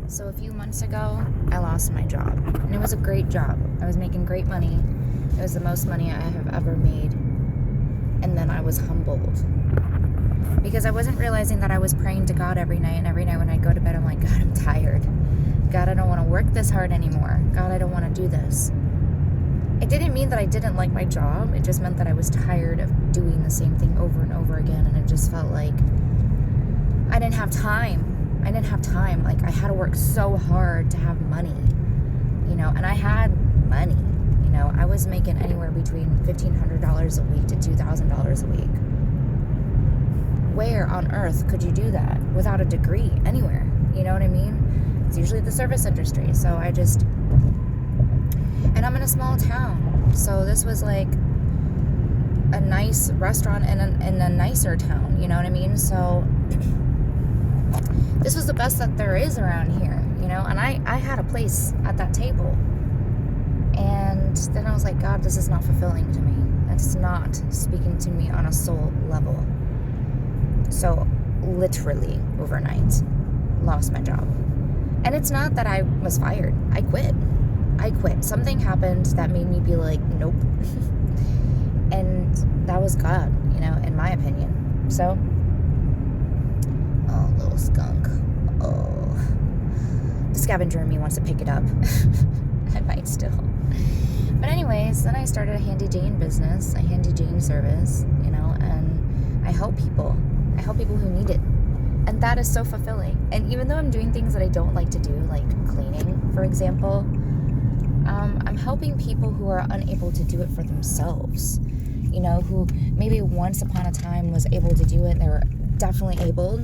So a few months ago, I lost my job. And it was a great job. I was making great money. It was the most money I have ever made. And then I was humbled. Because I wasn't realizing that I was praying to God every night. And every night when I go to bed, I'm like, God, I'm tired. God, I don't want to work this hard anymore. God, I don't want to do this. It didn't mean that I didn't like my job. It just meant that I was tired of doing the same thing over and over again. And it just felt like I didn't have time. Like, I had to work so hard to have money, and I had money. I was making anywhere between $1,500 a week to $2,000 a week. Where on earth could you do that without a degree anywhere? You know what I mean? It's usually the service industry. And I'm in a small town. So this was like a nice restaurant in a nicer town. You know what I mean? So this was the best that there is around here, and I had a place at that table. And then I was like, God, this is not fulfilling to me. It's not speaking to me on a soul level. So literally overnight, lost my job. And it's not that I was fired. I quit. Something happened that made me be like, nope. And that was God, in my opinion. So, oh, little skunk. Oh, the scavenger in me wants to pick it up. I might still. But anyways, then I started a Handy Jane business, a Handy Jane service, and I help people. I help people who need it. And that is so fulfilling. And even though I'm doing things that I don't like to do, like cleaning, for example, I'm helping people who are unable to do it for themselves. Who maybe once upon a time was able to do it. They were definitely able,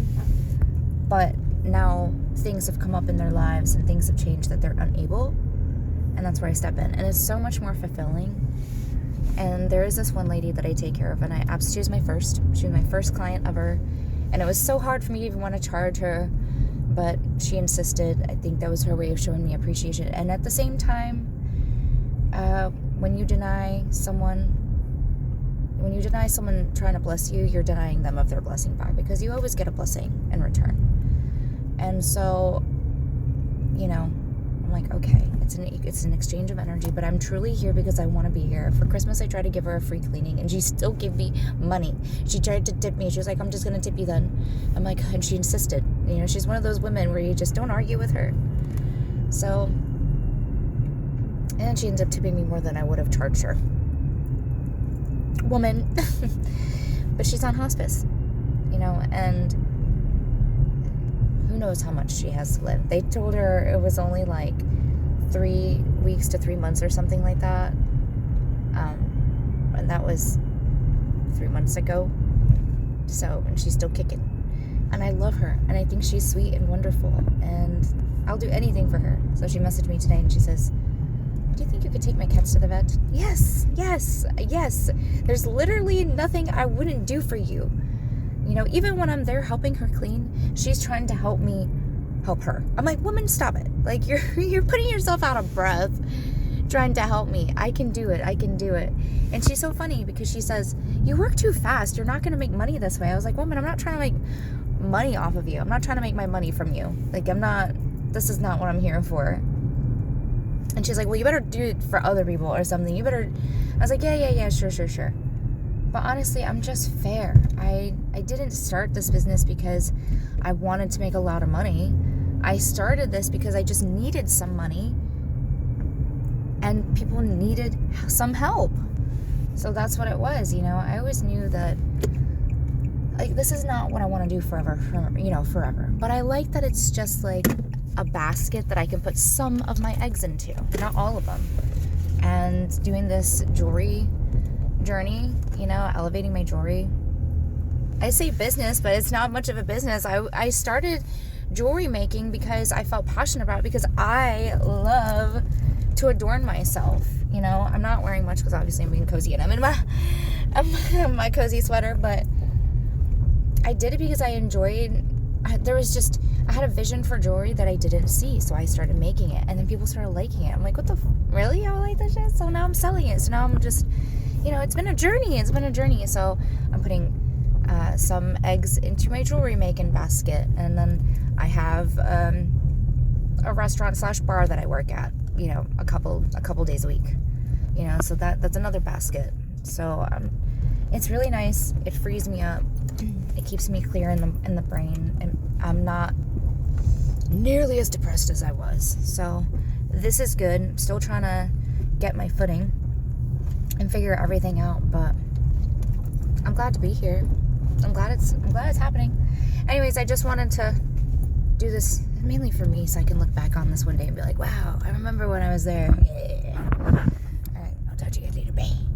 but now things have come up in their lives and things have changed that they're unable. And that's where I step in. And it's so much more fulfilling. And there is this one lady that I take care of, and she was my first client ever. And it was so hard for me to even want to charge her, but she insisted. I think that was her way of showing me appreciation. And at the same time, when you deny someone trying to bless you, you're denying them of their blessing back, because you always get a blessing in return. And so, I'm like, okay, it's an exchange of energy, but I'm truly here because I want to be here. For Christmas, I tried to give her a free cleaning, and she still gave me money. She tried to tip me. She was like, I'm just going to tip you then. I'm like, and she insisted. She's one of those women where you just don't argue with her. So, and she ended up tipping me more than I would have charged her. Woman. But she's on hospice, and who knows how much she has to live. They told her it was only like 3 weeks to 3 months or something like that. And that was 3 months ago. So, and she's still kicking. And I love her. And I think she's sweet and wonderful. And I'll do anything for her. So she messaged me today and she says, do you think you could take my cats to the vet? Yes. There's literally nothing I wouldn't do for you. Even when I'm there helping her clean, she's trying to help me help her. I'm like, woman, stop it. Like, you're putting yourself out of breath trying to help me. I can do it. And she's so funny because she says, you work too fast. You're not going to make money this way. I was like, woman, I'm not trying to make money off of you. I'm not trying to make my money from you. Like, this is not what I'm here for. And she's like, well, you better do it for other people or something. I was like, yeah, sure. But honestly, I'm just fair. I didn't start this business because I wanted to make a lot of money. I started this because I just needed some money. And people needed some help. So that's what it was, I always knew that, like, this is not what I want to do forever. But I like that it's just like a basket that I can put some of my eggs into, not all of them. And doing this jewelry journey, elevating my jewelry. I say business, but it's not much of a business. I started jewelry making because I felt passionate about it, because I love to adorn myself. I'm not wearing much because obviously I'm being cozy and I'm in my cozy sweater, but I did it because I enjoyed. I had a vision for jewelry that I didn't see, so I started making it, and then people started liking it. I'm like, really? Y'all like this shit? So now I'm selling it. So now I'm just, it's been a journey. So I'm putting some eggs into my jewelry making basket, and then I have a restaurant / bar that I work at, you know, a couple days a week, you know, so that's another basket. So it's really nice. It frees me up. It keeps me clear in the brain, and I'm not nearly as depressed as I was. So this is good. I'm still trying to get my footing and figure everything out, but I'm glad to be here. I'm glad it's happening. Anyways, I just wanted to do this mainly for me, so I can look back on this one day and be like, wow, I remember when I was there. Yeah. All right, I'll talk to you guys later. Bye.